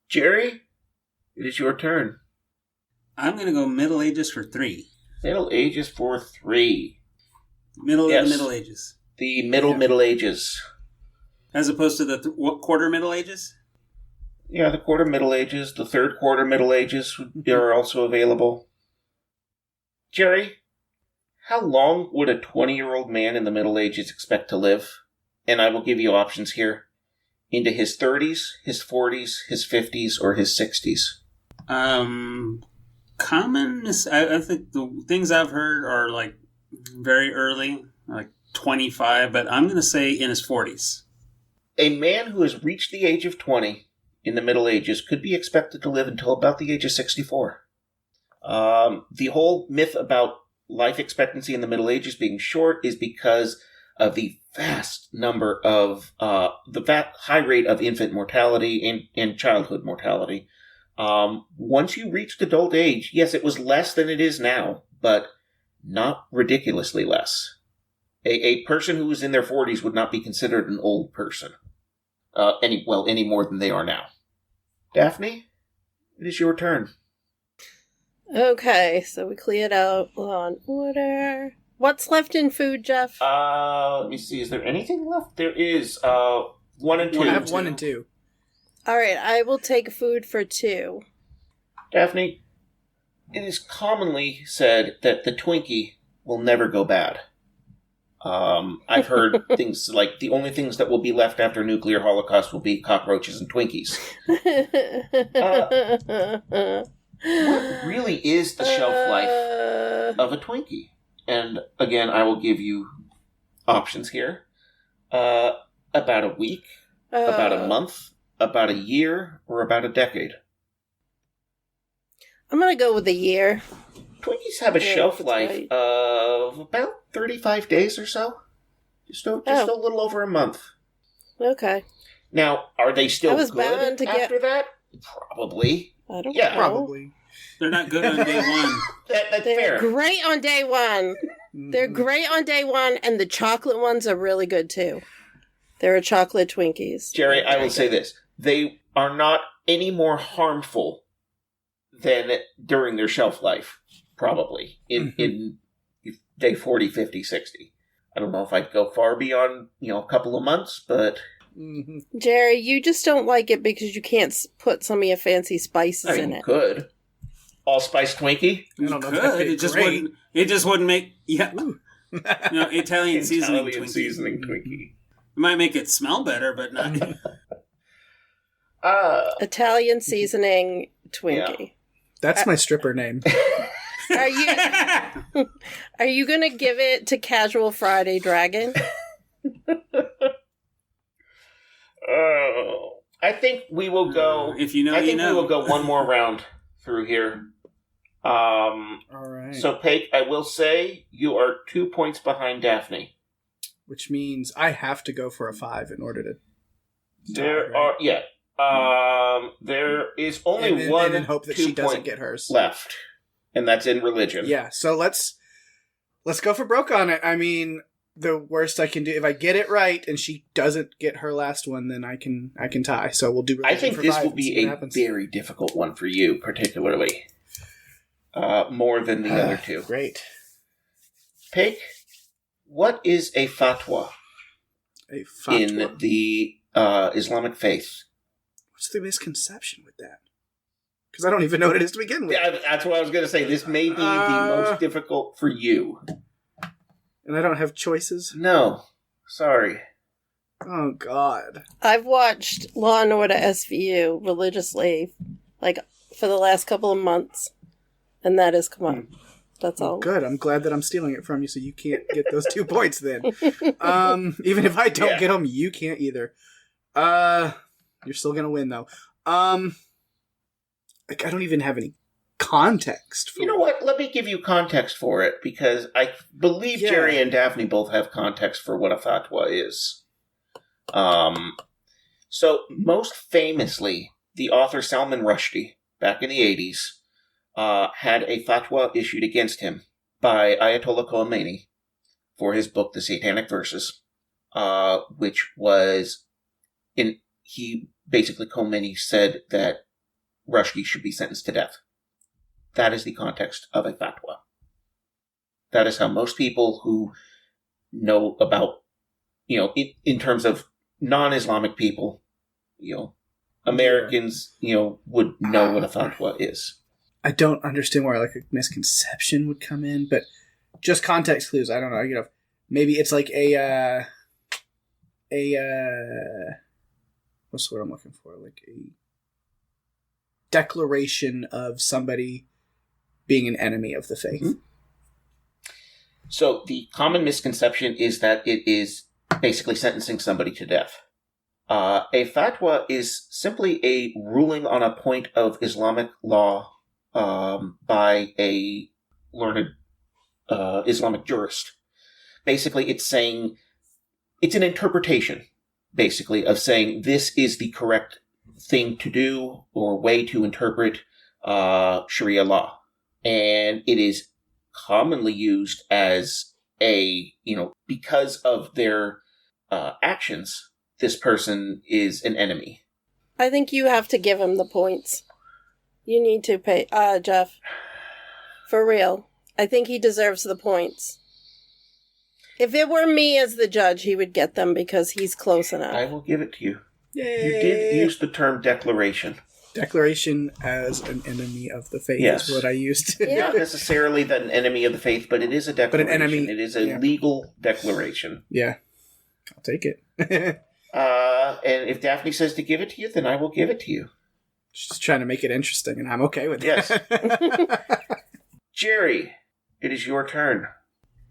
Jerry, it is your turn. I'm going to go Middle Ages for 3. Middle Ages for 3. Middle of the Middle Ages. The Middle Ages. As opposed to the quarter Middle Ages? Yeah, the quarter Middle Ages, the third quarter Middle Ages are also available. Jerry, how long would a 20-year-old man in the Middle Ages expect to live? And I will give you options here. Into his 30s, his 40s, his 50s, or his 60s? I think the things I've heard are like very early, like 25, but I'm going to say in his 40s. A man who has reached the age of 20 in the Middle Ages could be expected to live until about the age of 64. The whole myth about life expectancy in the Middle Ages being short is because of the vast number of, high rate of infant mortality and childhood mortality. Once you reached adult age, yes, it was less than it is now, but not ridiculously less. A person who was in their 40s would not be considered an old person, any more than they are now. Daphne, it is your turn. Okay, so we cleared out Law and Order. What's left in food, Jeff? Let me see. Is there anything left? There is 1 and 2. I have 1 and 2. All right, I will take food for 2. Daphne, it is commonly said that the Twinkie will never go bad. I've heard things like the only things that will be left after nuclear holocaust will be cockroaches and Twinkies. What really is the shelf life of a Twinkie? And again, I will give you options here. About a week, about a month, about a year, or about a decade. I'm going to go with a year. Twinkies have a shelf life of about 35 days or so. Just a little over a month. Okay. Now, are they still good bound to after that? Probably. I don't know. Probably. They're not good on day one. That's They're fair. great on day one. They're great on day one, and the chocolate ones are really good, too. They're chocolate Twinkies. Day I will say this. They are not any more harmful than during their shelf life, probably, in day 40, 50, 60. I don't know if I'd go far beyond, a couple of months, but... Jerry, you just don't like it because you can't put some of your fancy spices in it. Could. Allspice Twinkie? I don't know if Could. that'd It just wouldn't make... Yeah. Italian seasoning Twinkie. Seasoning Twinkie. It might make it smell better, but not... Italian seasoning Twinkie. Yeah. That's my stripper name. Are you going to give it to Casual Friday Dragon? I think we will go... If you know, we will go one more round through here. All right. So, Paige, I will say you are 2 points behind Daphne. Which means I have to go for a 5 in order to... There is only one and in hope that she doesn't get hers left, and that's in religion. Yeah, so let's go for broke on it. I mean, the worst I can do, if I get it right and she doesn't get her last one, then I can tie. So we'll do religion. I think this will be a very difficult one for you, particularly. More than the other two. Great. Pig, what is a fatwa? A fatwa? In the Islamic faith? What's the misconception with that? Because I don't even know what it is to begin with. Yeah, that's what I was going to say. This may be the most difficult for you. And I don't have choices? No. Sorry. Oh, God. I've watched Law and Order SVU religiously, for the last couple of months. And that is, come on. That's all. Good. I'm glad that I'm stealing it from you, so you can't get those 2 points then. Even if I don't get them, you can't either. You're still gonna win though. Like I don't even have any context for You know what? Let me give you context for it, because I believe Jerry and Daphne both have context for what a fatwa is. So, most famously, the author Salman Rushdie, back in the 80s, had a fatwa issued against him by Ayatollah Khomeini for his book, The Satanic Verses, which was, Khomeini said that Rushdie should be sentenced to death. That is the context of a fatwa. That is how most people who know about, in terms of non-Islamic people, Americans, would know what a fatwa is. I don't understand where like a misconception would come in, but just context clues. I don't know. Maybe it's like a what's the word I'm looking for? Like a declaration of somebody being an enemy of the faith. Mm-hmm. So the common misconception is that it is basically sentencing somebody to death. A fatwa is simply a ruling on a point of Islamic law by a learned Islamic jurist. Basically, it's an interpretation, basically, of saying this is the correct thing to do or way to interpret Sharia law. And it is commonly used as because of their actions, this person is an enemy. I think you have to give him the points. You need to pay, Jeff. For real. I think he deserves the points. If it were me as the judge, he would get them because he's close enough. I will give it to you. Yay. You did use the term declaration. Declaration as an enemy of the faith is what I used. Yeah. Not necessarily that an enemy of the faith, but it is a declaration. But an enemy. It is a legal declaration. Yeah. I'll take it. And if Daphne says to give it to you, then I will give it to you. She's trying to make it interesting, and I'm okay with Yes. that. Jerry, it is your turn.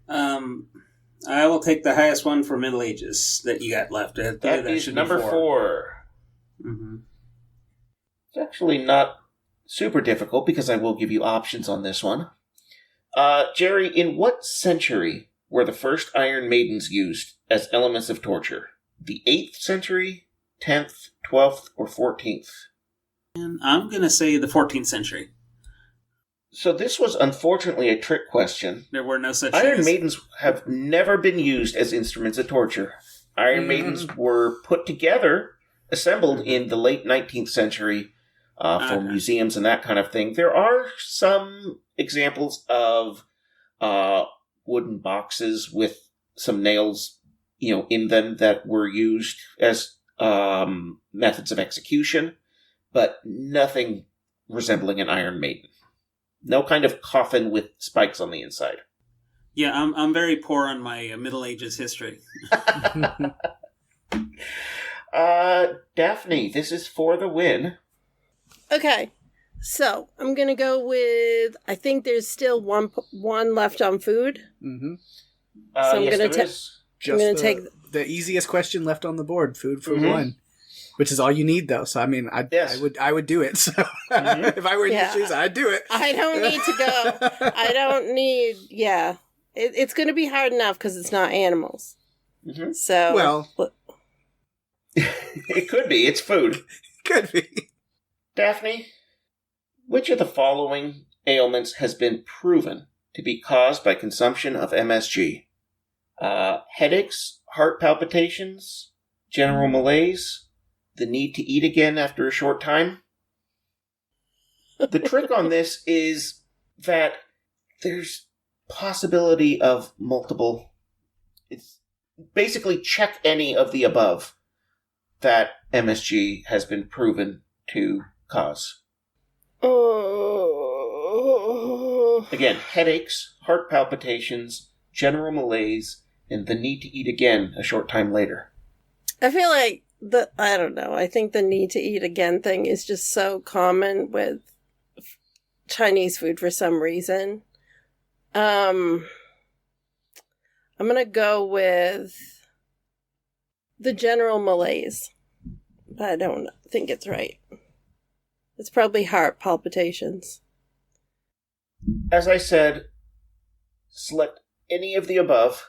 I will take the highest one for Middle Ages that you got left. That is number 4. Mm-hmm. It's actually not super difficult because I will give you options on this one. Jerry, in what century were the first Iron Maidens used as elements of torture? The 8th century, 10th, 12th, or 14th? And I'm going to say the 14th century. So this was unfortunately a trick question. There were no such Iron things. Maidens have never been used as instruments of torture. Iron Maidens were put together, assembled in the late 19th century for museums and that kind of thing. There are some examples of wooden boxes with some nails, in them that were used as methods of execution, but nothing resembling an Iron Maiden. No kind of coffin with spikes on the inside. Yeah, I'm very poor on my Middle Ages history. Daphne, this is for the win. Okay, so I'm gonna go with. I think there's still one left on food. Mm-hmm. So I'm gonna take the easiest question left on the board. Food for one, which is all you need, though. So I mean, I would do it. So if I were in your shoes, I'd do it. I don't need to go. I don't need. Yeah, it's going to be hard enough because it's not animals. Mm-hmm. So it could be. It's food. Could be. Daphne, which of the following ailments has been proven to be caused by consumption of MSG? Headaches, heart palpitations, general malaise, the need to eat again after a short time? The trick on this is that there's possibility of multiple. It's basically check any of the above that MSG has been proven to cause. Again, headaches, heart palpitations, general malaise, and the need to eat again a short time later. I feel like I don't know. I think the need to eat again thing is just so common with Chinese food for some reason. I'm going to go with the general malaise but I don't think it's right. It's probably heart palpitations. As I said, select any of the above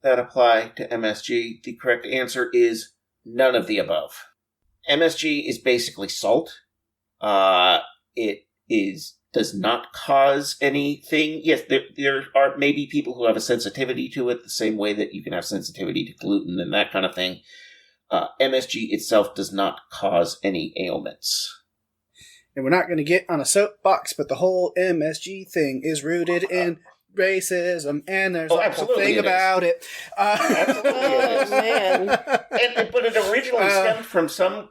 that apply to MSG. The correct answer is none of the above. MSG is basically salt. It does not cause anything. Yes, there are maybe people who have a sensitivity to it, the same way that you can have sensitivity to gluten and that kind of thing. MSG itself does not cause any ailments. And we're not going to get on a soapbox, but the whole MSG thing is rooted in racism, and there's a whole thing about it. Absolutely it is. Man. But it originally stemmed from some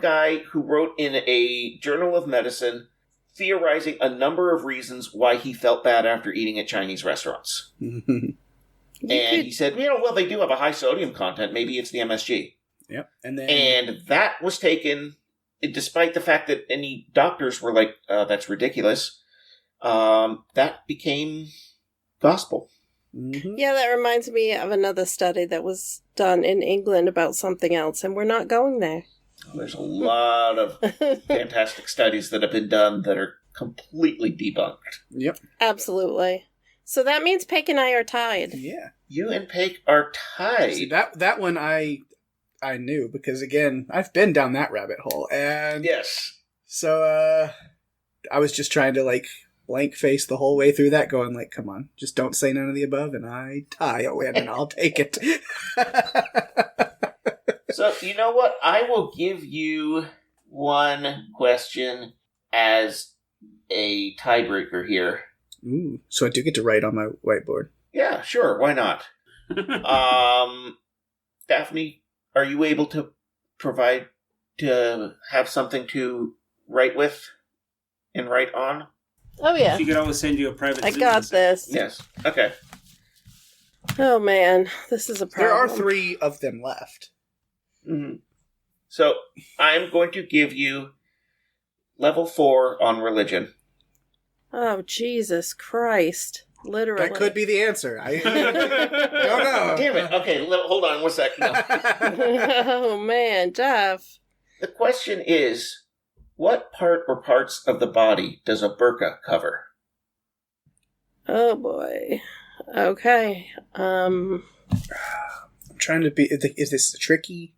guy who wrote in a journal of medicine theorizing a number of reasons why he felt bad after eating at Chinese restaurants. And he said, well, they do have a high sodium content. Maybe it's the MSG. Yep. And that was taken, despite the fact that any doctors were like, that's ridiculous. That became gospel. Mm-hmm. Yeah, that reminds me of another study that was done in England about something else, and we're not going there. There's a lot of fantastic studies that have been done that are completely debunked. Yep. Absolutely. So that means Peg and I are tied. Yeah. You and Peg are tied. See, that one I knew, because again, I've been down that rabbit hole. And yes. So I was just trying to blank face the whole way through that, going come on, just don't say none of the above, and I tie a win, and I'll take it. So, you know what? I will give you one question as a tiebreaker here. Ooh, so I do get to write on my whiteboard. Yeah, sure. Why not? Daphne, are you able to have something to write with and write on? Oh, yeah. She could always send you a private I Zoom got message. this. Yes. Okay. Oh, man. This is a problem. There are 3 of them left. Mm-hmm. So, I'm going to give you level 4 on religion. Oh, Jesus Christ. Literally. That could be the answer. I don't know. Damn it. Okay, hold on one sec. No. Oh, man. Jeff. The question is, what part or parts of the body does a burqa cover? Oh, boy. Okay. I'm trying to be... Is this tricky?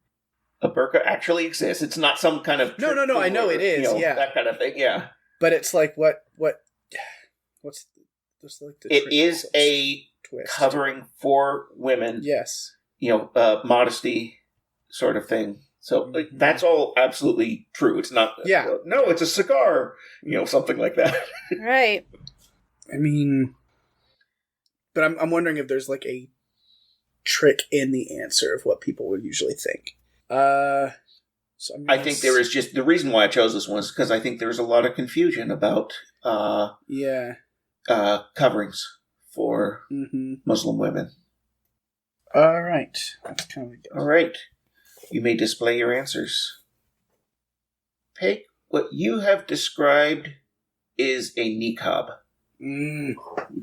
A burqa actually exists. It's not some kind of... No, I know it is, yeah. That kind of thing, yeah. But it's what's the it is a twist? Covering for women. Yes. Modesty sort of thing. So that's all absolutely true. It's not... Yeah. No, it's a cigar. Something like that. Right. I mean... But I'm wondering if there's a trick in the answer of what people would usually think. So I think there is just... The reason why I chose this one is because I think there's a lot of confusion about... coverings for Muslim women. All right. That's kind of All right. You may display your answers. Peg, what you have described is a niqab.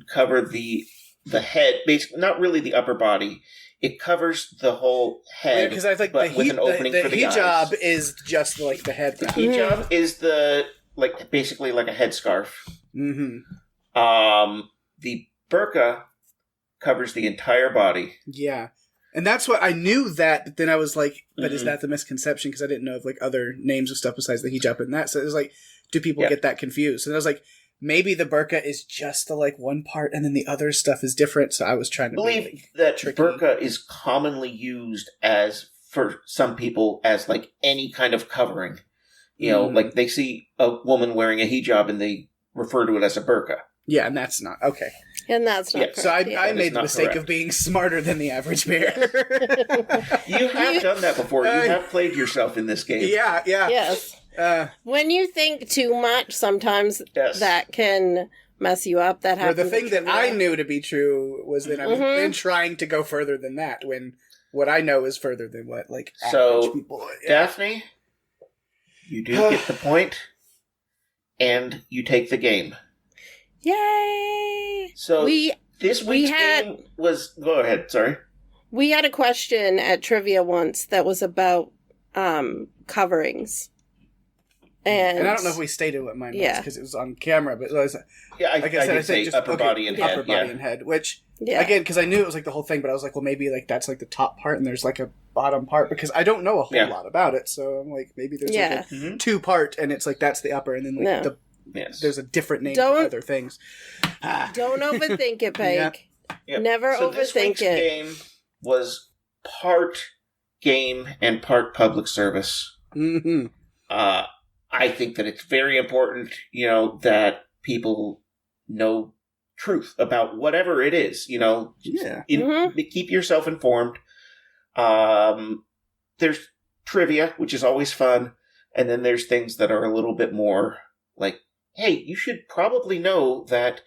Cover the head, basically, not really the upper body. It covers the whole head, because I think but with an opening for the hijab eyes. is just the head. The hijab is basically like a headscarf. Mm-hmm. The burqa covers the entire body. Yeah. And that's what I knew that, but then I was like, but is that the misconception? Because I didn't know of other names of stuff besides the hijab and that. So it was do people get that confused? And I was like, maybe the burqa is just the one part and then the other stuff is different. So I was trying to believe that tricky. Burqa is commonly used for some people as any kind of covering. They see a woman wearing a hijab and they refer to it as a burqa. Yeah, and that's not okay. And that's not correct. So I made the mistake of being smarter than the average bear. You have done that before. You have played yourself in this game. Yeah. Yes. When you think too much, sometimes that can mess you up. That happens. The thing that I knew to be true was that I've been trying to go further than that, when what I know is further than what average people. Daphne, you do get the point, and you take the game. Yay! So this week's game was... Go ahead, sorry. We had a question at trivia once that was about coverings. And I don't know if we stated what mine was because it was on camera, but it was, I did say just upper body and head. Upper body and head, which, again, because I knew it was like the whole thing, but I was like, well, maybe like that's like the top part and there's like a bottom part, because I don't know a whole lot about it, so I'm like, maybe there's like a two-part and it's like that's the upper, and then like there's a different name for other things. Don't overthink it, Peg. Never overthink this week's game was part game and part public service. Mm-hmm. I think that it's very important, that people know truth about whatever it is, keep yourself informed. There's trivia, which is always fun. And then there's things that are a little bit more like, hey, you should probably know that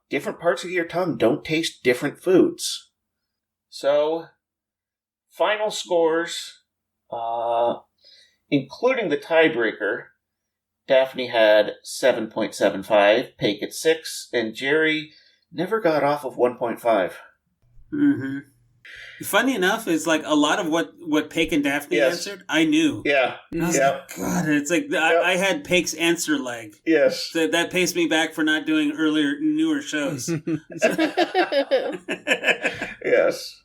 different parts of your tongue don't taste different foods. So, final scores, including the tiebreaker, Daphne had 7.75, Paik at 6, and Jerry never got off of 1.5. Mm-hmm. Funny enough, is like a lot of what Paik and Daphne answered, I knew. Yeah. I was like, God, it's like I had Paik's answer leg. Yes. So that paced me back for not doing newer shows. Yes.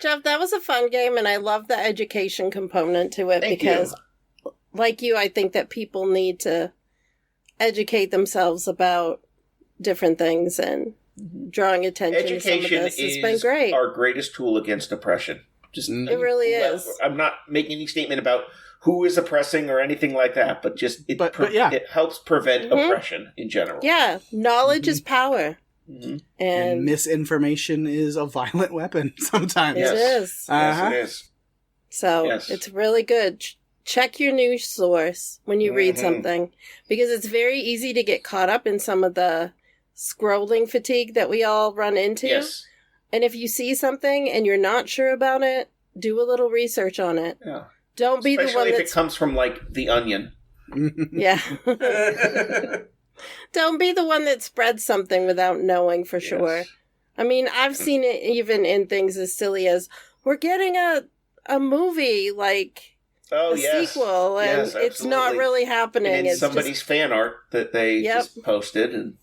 Jeff, that was a fun game, and I love the education component to it. Thank because, you. Like you, I think that people need to educate themselves about different things, and drawing attention to some of this has been great. Our greatest tool against oppression. It really is. I'm not making any statement about who is oppressing or anything like that, but just it helps prevent oppression in general. Yeah, knowledge is power. Mm-hmm. And misinformation is a violent weapon sometimes. It is. Yes, it is. So it's really good. Check your news source when you read something, because it's very easy to get caught up in some of the scrolling fatigue that we all run into. Yes. And if you see something and you're not sure about it, do a little research on it. Yeah. Don't be Especially the one if it comes from like The Onion. Yeah. Don't be the one that spreads something without knowing for sure. Yes. I mean, I've seen it even in things as silly as, we're getting a movie, like a sequel, and it's not really happening. And it's somebody's fan art that they just posted, and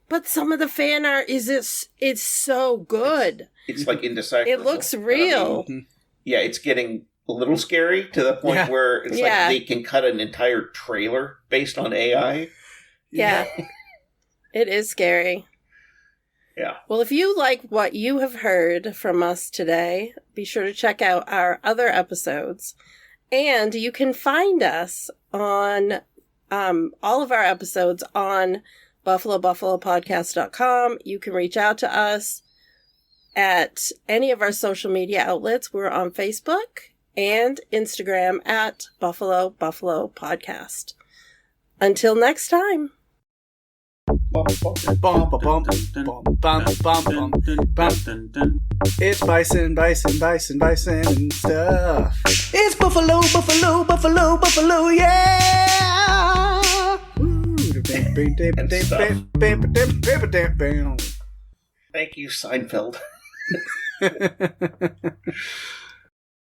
But some of the fan art it's so good. It's like indecipherable. It looks real. It's getting a little scary to the point where it's like they can cut an entire trailer based on AI. Yeah. It is scary. Yeah. Well, if you like what you have heard from us today, be sure to check out our other episodes. And you can find us on all of our episodes on buffalopodcast.com. You can reach out to us at any of our social media outlets. We're on Facebook and Instagram at Buffalo Podcast. Until next time. It's bison and stuff. It's buffalo, yeah. Thank you, Seinfeld.